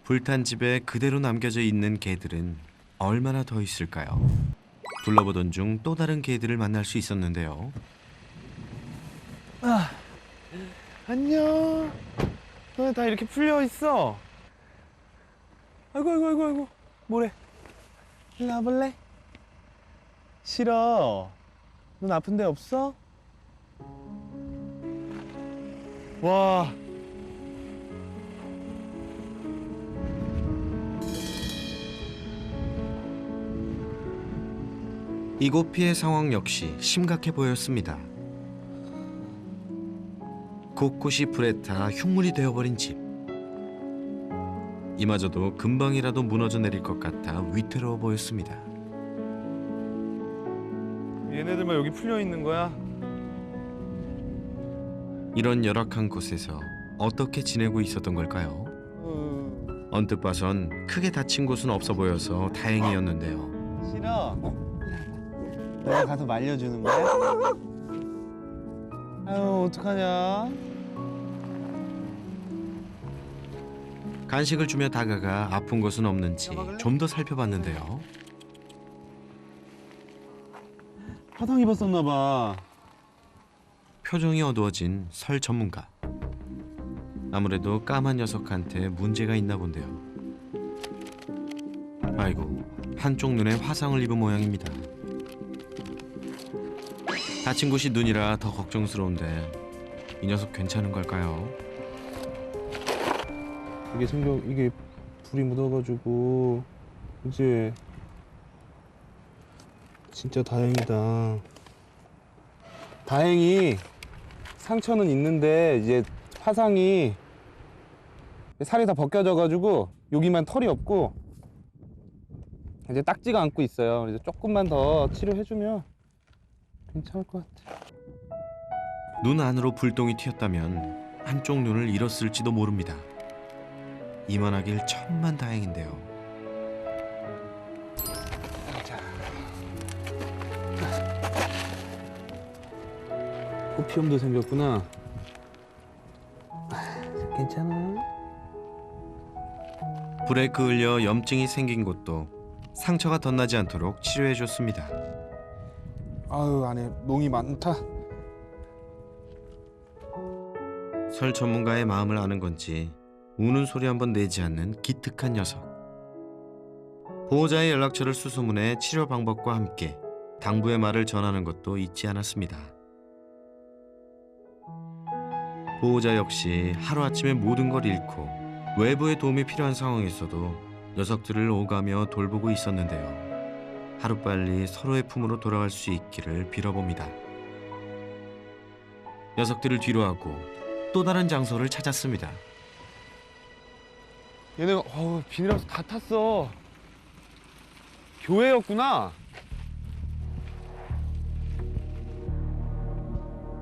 불탄 집에 그대로 남겨져 있는 개들은 얼마나 더 있을까요? 둘러보던 중 또 다른 개들을 만날 수 있었는데요. 안녕. 너네 다 이렇게 풀려 있어. 아이고 아이고 아이고 아이고. 뭐래? 일로 와볼래? 싫어. 넌 아픈 데 없어? 와. 이곳 피해 상황 역시 심각해 보였습니다. 곳곳이 불에 타 흉물이 되어버린 집. 이마저도 금방이라도 무너져 내릴 것 같아 위태로워 보였습니다. 얘네들만 여기 풀려 있는 거야? 이런 열악한 곳에서 어떻게 지내고 있었던 걸까요? 언뜻 봐선 크게 다친 곳은 없어 보여서 다행이었는데요. 싫어. 내가 가서 말려주는 거야? 아유 어떡하냐? 간식을 주며 다가가 아픈 곳은 없는지 좀 더 살펴봤는데요. 화상 입었었나 봐. 표정이 어두워진 설 전문가. 아무래도 까만 녀석한테 문제가 있나 본데요. 아이고, 한쪽 눈에 화상을 입은 모양입니다. 다친 곳이 눈이라 더 걱정스러운데 이 녀석 괜찮은 걸까요? 이게 불이 묻어가지고 이제 진짜 다행이다. 다행히 상처는 있는데 이제 화상이 살이 다 벗겨져가지고 여기만 털이 없고 이제 딱지가 않고 있어요. 그래서 조금만 더 치료해주면 괜찮을 것 같아. 눈 안으로 불똥이 튀었다면 한쪽 눈을 잃었을지도 모릅니다. 이만하길 천만 다행인데요. 코피염도 생겼구나. 괜찮아? 불에 그을려 염증이 생긴 곳도 상처가 덧나지 않도록 치료해줬습니다. 아유 안에 膿이 많다. 설 전문가의 마음을 아는 건지 우는 소리 한번 내지 않는 기특한 녀석. 보호자의 연락처를 수소문해 치료 방법과 함께 당부의 말을 전하는 것도 잊지 않았습니다. 보호자 역시 하루아침에 모든 걸 잃고 외부의 도움이 필요한 상황에서도 녀석들을 오가며 돌보고 있었는데요. 하루빨리 서로의 품으로 돌아갈 수 있기를 빌어봅니다. 녀석들을 뒤로하고 또 다른 장소를 찾았습니다. 얘네가 비닐하우스 다 탔어. 교회였구나.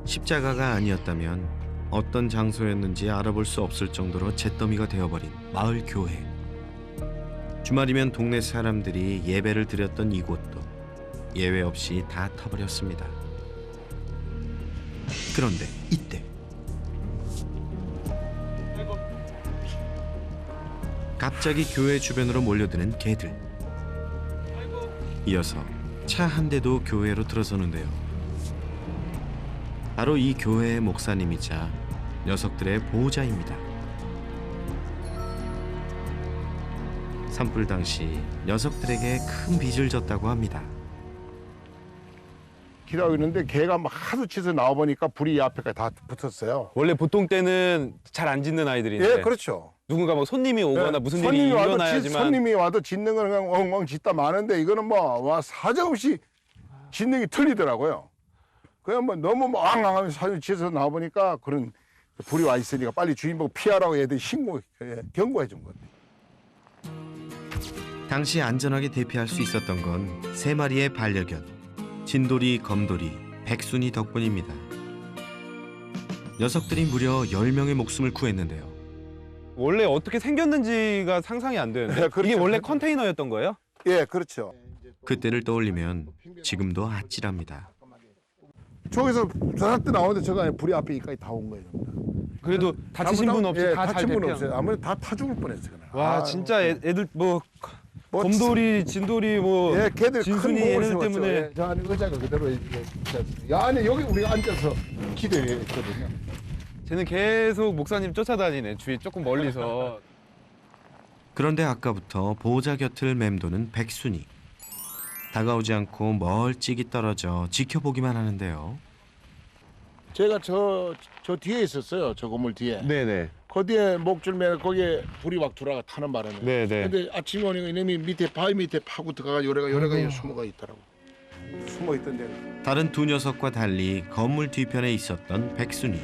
십자가가 아니었다면 어떤 장소였는지 알아볼 수 없을 정도로 잿더미가 되어버린 마을 교회. 주말이면 동네 사람들이 예배를 드렸던 이곳도 예외 없이 다 타버렸습니다. 그런데 이때 갑자기 교회 주변으로 몰려드는 개들. 이어서 차 한 대도 교회로 들어서는데요. 바로 이 교회의 목사님이자 녀석들의 보호자입니다. 산불 당시 녀석들에게 큰 빚을 졌다고 합니다. 기다리고 있는데 개가 막 하도 치서 나와보니까 불이 이 앞에까지 다 붙었어요. 원래 보통 때는 잘 안 짖는 아이들인데. 예, 그렇죠. 누군가 뭐 손님이 오거나 예, 무슨 일이 일어나야지만. 손님이 와도 짖는 거는 그냥 엉엉 짖다 마는데 이거는 뭐 사정없이 짖는 게 틀리더라고요. 그냥 뭐 너무 뭐 앙앙하면서 사진 치서 나와보니까 그런 불이 와 있으니까 빨리 주인 보고 피하라고 애들이 경고해 준 건데. 당시 안전하게 대피할 수 있었던 건 세 마리의 반려견 진돌이, 검돌이, 백순이 덕분입니다. 녀석들이 무려 10명의 목숨을 구했는데요. 원래 어떻게 생겼는지가 상상이 안 되는데. 네, 그렇죠. 이게 원래 컨테이너였던 거예요? 예, 그렇죠. 그때를 떠올리면 지금도 아찔합니다. 저기서 저한테 나오는데 저가 불이 앞에 이까지 다 온 거예요. 그래도 다치신 분 없이 예, 다 잘 다친 분 대피한. 없어요. 아무래도 다 타 죽을 뻔했어요. 그날. 와 아, 진짜 애들 뭐 뭐 곰돌이, 진돌이 뭐 예, 걔들 진순이 큰 얘네들 공을 때문에 세웠죠. 예, 저 안에 의자가 그대로 이 안에 여기 우리가 앉아서 기대했거든요. 쟤는 계속 목사님 쫓아다니네. 주위 조금 멀리서. 그런데 아까부터 보호자 곁을 맴도는 백순이. 다가오지 않고 멀찍이 떨어져 지켜보기만 하는데요. 제가 저 뒤에 있었어요. 저 건물 뒤에. 네네. 그 뒤에 목줄 매고 거기에 불이 막 돌아가 타는 바람에. 네네. 근데 아침에 오니까 이놈이 밑에 바위 밑에 파고 들어가가 요래가 숨어가 있더라고. 숨어 있던 데. 다른 두 녀석과 달리 건물 뒤편에 있었던 백순이.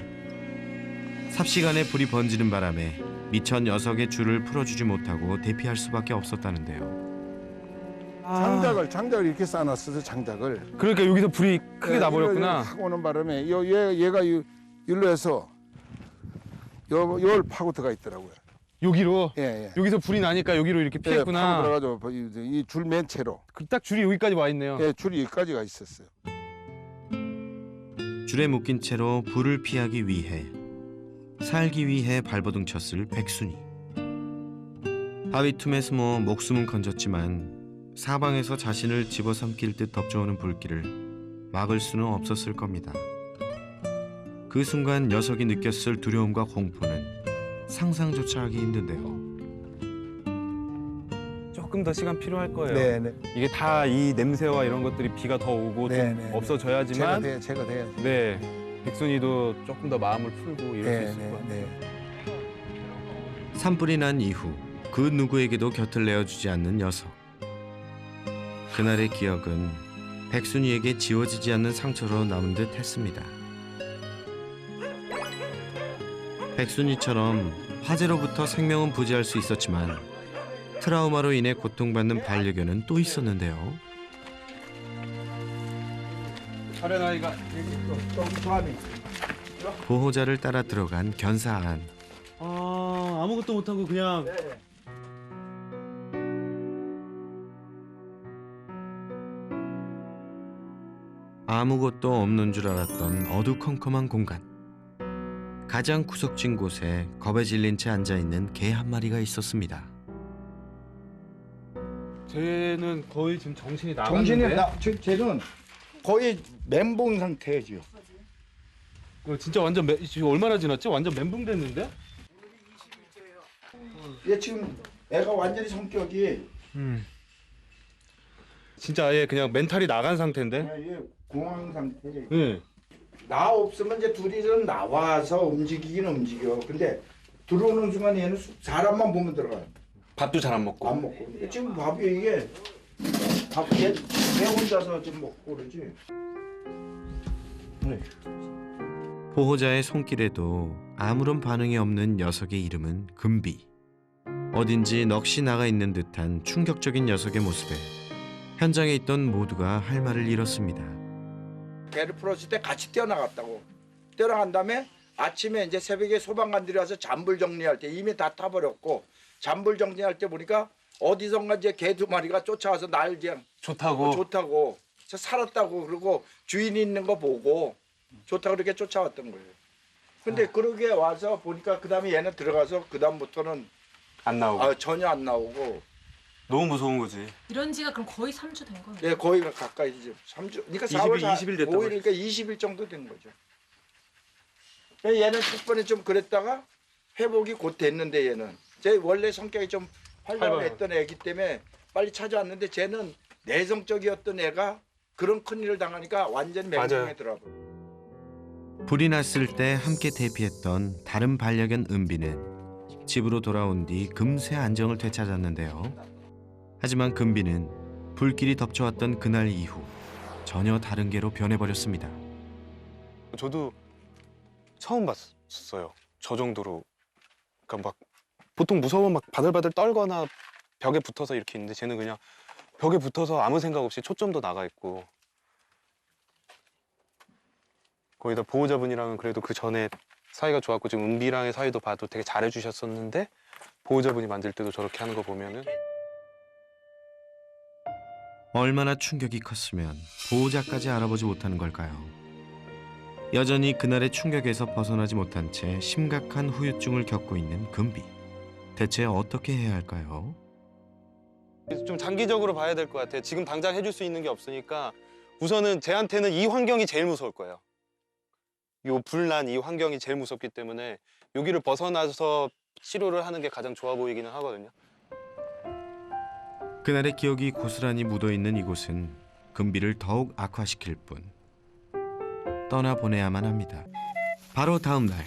삽시간에 불이 번지는 바람에 미처 녀석의 줄을 풀어주지 못하고 대피할 수밖에 없었다는데요. 장작을 이렇게 쌓아놨어서 장작을. 그러니까 여기서 불이 크게 예, 나버렸구나. 확 오는 바람에 얘가 일로 해서 열 파고 들어가 있더라고요. 여기로. 예. 여기서 불이 나니까 여기로 이렇게 파고 피했구나. 들어가지고 이 줄 맨 채로. 딱 줄이 여기까지 와 있네요. 예, 줄이 여기까지가 있었어요. 줄에 묶인 채로 불을 피하기 위해 살기 위해 발버둥 쳤을 백순이. 바위 틈에 숨어 목숨은 건졌지만 사방에서 자신을 집어삼킬 듯 덮쳐오는 불길을 막을 수는 없었을 겁니다. 그 순간 녀석이 느꼈을 두려움과 공포는 상상조차 하기 힘든데요. 조금 더 시간 필요할 거예요. 네. 이게 다 이 냄새와 이런 것들이 비가 더 오고 좀 없어져야지만 제가 돼야 돼. 네. 백순이도 조금 더 마음을 풀고 이럴 수 있을 거예요. 산불이 난 이후 그 누구에게도 곁을 내어주지 않는 녀석. 그날의 기억은 백순이에게 지워지지 않는 상처로 남은 듯 했습니다. 백순이처럼 화재로부터 생명은 부지할 수 있었지만 트라우마로 인해 고통받는 반려견은 또 있었는데요. 다른 아이가 보호자를 따라 들어간 견사안. 아무것도 못하고 그냥 아무것도 없는 줄 알았던 어두컴컴한 공간. 가장 구석진 곳에 겁에 질린 채 앉아있는 개 한 마리가 있었습니다. 쟤는 거의 지금 정신이 나갔는데. 쟤는 거의 멘붕 상태죠. 진짜 완전 지금 얼마나 지났지? 완전 멘붕 됐는데? 얘 지금 애가 완전히 성격이 진짜 아예 그냥 멘탈이 나간 상태인데? 얘 공황 상태. 네. 나 없으면 이제 둘이서 나와서 움직이긴 움직여. 근데 들어오는 순간 얘는 사람만 보면 들어가. 밥도 잘 안 먹고. 안 먹고. 근데 지금 밥이 이게 얘 혼자서 지금 먹고 그러지. 보호자의 손길에도 아무런 반응이 없는 녀석의 이름은 금비. 어딘지 넋이 나가 있는 듯한 충격적인 녀석의 모습에 현장에 있던 모두가 할 말을 잃었습니다. 개를 풀었을 때 같이 뛰어나갔다고. 뛰어나간 다음에 아침에 이제 새벽에 소방관들이 와서 잔불 정리할 때 이미 다 타버렸고 잔불 정리할 때 보니까 어디선가 이제 개 두 마리가 쫓아와서 날 그냥 좋다고 살았다고 그러고 주인이 있는 거 보고 좋다고 그렇게 쫓아왔던 거예요. 근데 그러게 와서 보니까 그다음에 얘는 들어가서 그다음부터는 안 나오고. 전혀 안 나오고. 너무 무서운 거지. 이런 지가 그럼 거의 3주 된 거예요? 네, 거의 가까이 이제 3주. 그러니까 4월 20일 됐다고 5일 그러니까 20일 정도 된 거죠. 얘는 첫 번에 좀 그랬다가 회복이 곧 됐는데 얘는 제 원래 성격이 좀 활발했던 애기 때문에 빨리 찾아왔는데 쟤는 내성적이었던 애가 그런 큰일을 당하니까 완전 맹종해더라고요. 불이 났을 때 함께 대피했던 다른 반려견 은비는 집으로 돌아온 뒤 금세 안정을 되찾았는데요. 하지만 금비는 불길이 덮쳐왔던 그날 이후 전혀 다른 개로 변해버렸습니다. 저도 처음 봤어요. 저 정도로. 그러니까 막 보통 무서우면 막 바들바들 떨거나 벽에 붙어서 이렇게 있는데 쟤는 그냥 벽에 붙어서 아무 생각 없이 초점도 나가 있고. 거기다 보호자분이랑은 그래도 그 전에 사이가 좋았고 지금 은비랑의 사이도 봐도 되게 잘해주셨었는데 보호자분이 만질 때도 저렇게 하는 거 보면은 얼마나 충격이 컸으면 보호자까지 알아보지 못하는 걸까요? 여전히 그날의 충격에서 벗어나지 못한 채 심각한 후유증을 겪고 있는 금비. 대체 어떻게 해야 할까요? 좀 장기적으로 봐야 될 것 같아요. 지금 당장 해줄 수 있는 게 없으니까 우선은 제한테는 이 환경이 제일 무서울 거예요. 요 불난 이 환경이 제일 무섭기 때문에 여기를 벗어나서 치료를 하는 게 가장 좋아 보이기는 하거든요. 그날의 기억이 고스란히 묻어있는 이곳은 금비를 더욱 악화시킬 뿐 떠나보내야만 합니다. 바로 다음 날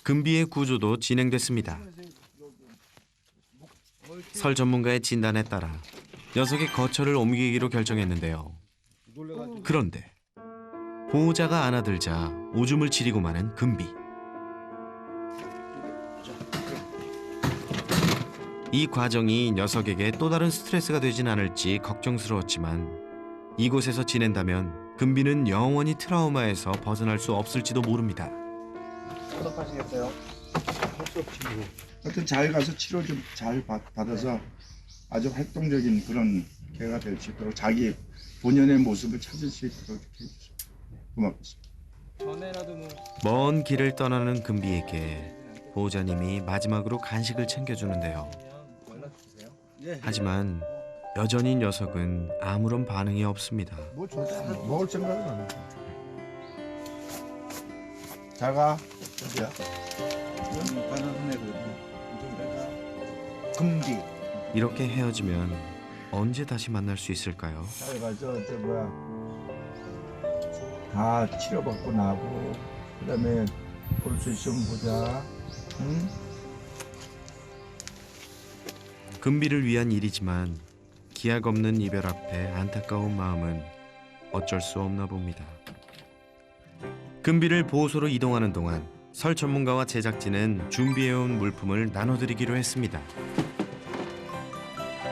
금비의 구조도 진행됐습니다. 설 전문가의 진단에 따라 녀석의 거처를 옮기기로 결정했는데요. 그런데 보호자가 안아들자 오줌을 지리고 마는 금비. 이 과정이 녀석에게 또 다른 스트레스가 되진 않을지 걱정스러웠지만 이곳에서 지낸다면 금비는 영원히 트라우마에서 벗어날 수 없을지도 모릅니다. 어떡하시겠어요? 하여튼 잘 가서 치료 좀 잘 받아서 아주 활동적인 그런 개가 될 수 있도록 자기 본연의 모습을 찾을 수 있도록 이렇게 해주세요. 고맙습니다. 먼 길을 떠나는 금비에게 보호자님이 마지막으로 간식을 챙겨주는데요. 하지만 여전히 녀석은 아무런 반응이 없습니다. 먹을 생각은 안 해. 잘 가. 어디야? 금비. 이렇게 헤어지면 언제 다시 만날 수 있을까요? 잘 가서 다 치료받고 나고 그다음에 볼 수 있으면 보자. 응? 금비를 위한 일이지만 기약 없는 이별 앞에 안타까운 마음은 어쩔 수 없나 봅니다. 금비를 보호소로 이동하는 동안 설 전문가와 제작진은 준비해온 물품을 나눠드리기로 했습니다.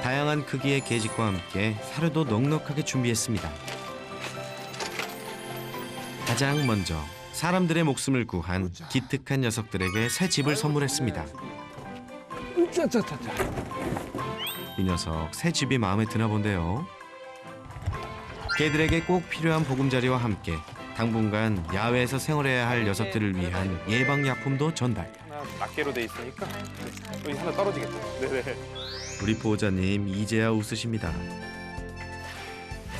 다양한 크기의 계집과 함께 사료도 넉넉하게 준비했습니다. 가장 먼저 사람들의 목숨을 구한 기특한 녀석들에게 새 집을 선물했습니다. 이 녀석 새 집이 마음에 드나 본데요. 개들에게 꼭 필요한 보금자리와 함께 당분간 야외에서 생활해야 할 녀석들을 위한 예방약품도 전달. 하나 낱개로 돼 있으니까 여기 하나 떨어지겠다. 네네. 우리 보호자님 이제야 웃으십니다.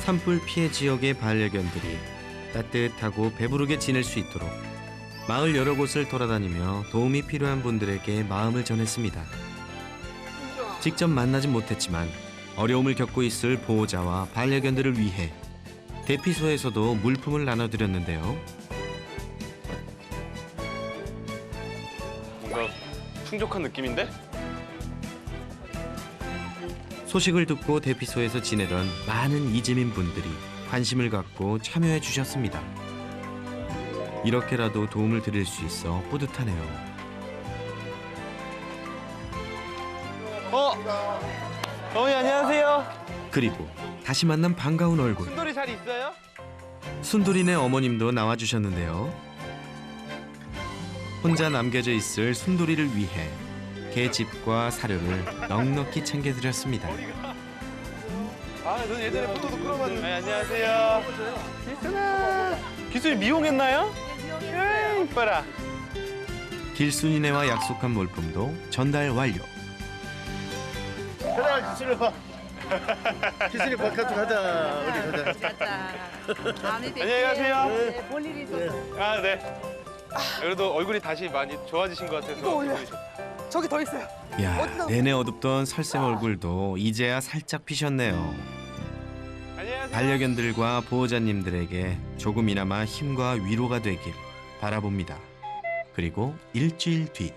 산불 피해 지역의 반려견들이 따뜻하고 배부르게 지낼 수 있도록 마을 여러 곳을 돌아다니며 도움이 필요한 분들에게 마음을 전했습니다. 직접 만나진 못했지만 어려움을 겪고 있을 보호자와 반려견들을 위해 대피소에서도 물품을 나눠드렸는데요. 뭔가 풍족한 느낌인데? 소식을 듣고 대피소에서 지내던 많은 이재민 분들이 관심을 갖고 참여해 주셨습니다. 이렇게라도 도움을 드릴 수 있어 뿌듯하네요. 어머니 안녕하세요. 그리고 다시 만난 반가운 얼굴. 순돌이 잘 있어요? 순돌이네 어머님도 나와주셨는데요. 혼자 남겨져 있을 순돌이를 위해 개집과 사료를 넉넉히 챙겨드렸습니다. 아, 저 예전에 포토도 끌어봤는데. 네, 안녕하세요. 기순아. 기순이 미용했나요? 네, 이뻐라. 길순이네와 약속한 물품도 전달 완료. 그래 기술이 봐. 기술이 바깥으로 가자. 우리 가자. 진짜. 안녕히 가세요. 네, 볼 일이 있어서. 아, 네. 그래도 얼굴이 다시 많이 좋아지신 것 같아서. 이거 올려. 저기 더 있어요. 야, 내내 어둡던 설생 얼굴도 이제야 살짝 피셨네요. 안녕하세요. 반려견들과 보호자님들에게 조금이나마 힘과 위로가 되길 바라봅니다. 그리고 일주일 뒤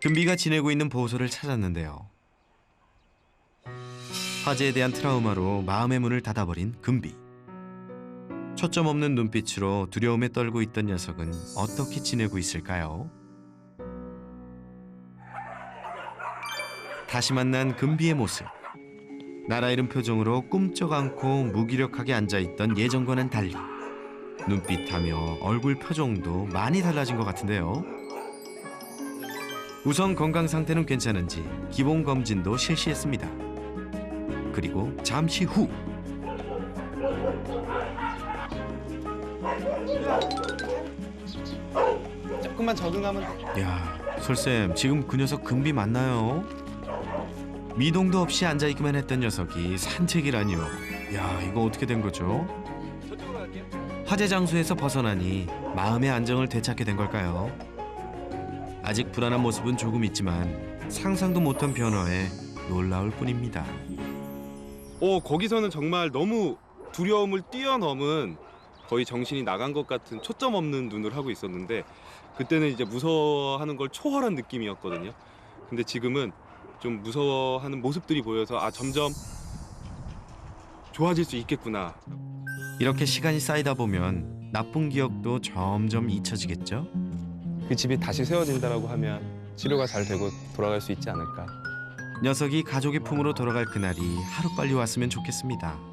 금비가 지내고 있는 보호소를 찾았는데요. 화재에 대한 트라우마로 마음의 문을 닫아버린 금비. 초점 없는 눈빛으로 두려움에 떨고 있던 녀석은 어떻게 지내고 있을까요? 다시 만난 금비의 모습. 나라 잃은 표정으로 꿈쩍 않고 무기력하게 앉아있던 예전과는 달리 눈빛하며 얼굴 표정도 많이 달라진 것 같은데요. 우선 건강 상태는 괜찮은지 기본 검진도 실시했습니다. 그리고 잠시 후 조금만 적응하면 돼. 야, 설쌤 지금 그 녀석 금비 맞나요? 미동도 없이 앉아있기만 했던 녀석이 산책이라니요. 야, 이거 어떻게 된 거죠? 저쪽으로 갈게요. 화재 장소에서 벗어나니 마음의 안정을 되찾게 된 걸까요? 아직 불안한 모습은 조금 있지만 상상도 못한 변화에 놀라울 뿐입니다. 거기서는 정말 너무 두려움을 뛰어넘은 거의 정신이 나간 것 같은 초점 없는 눈을 하고 있었는데 그때는 이제 무서워하는 걸 초월한 느낌이었거든요. 근데 지금은 좀 무서워하는 모습들이 보여서 점점 좋아질 수 있겠구나. 이렇게 시간이 쌓이다 보면 나쁜 기억도 점점 잊혀지겠죠? 그 집이 다시 세워진다라고 하면 치료가 잘 되고 돌아갈 수 있지 않을까. 녀석이 가족의 품으로 돌아갈 그날이 하루빨리 왔으면 좋겠습니다.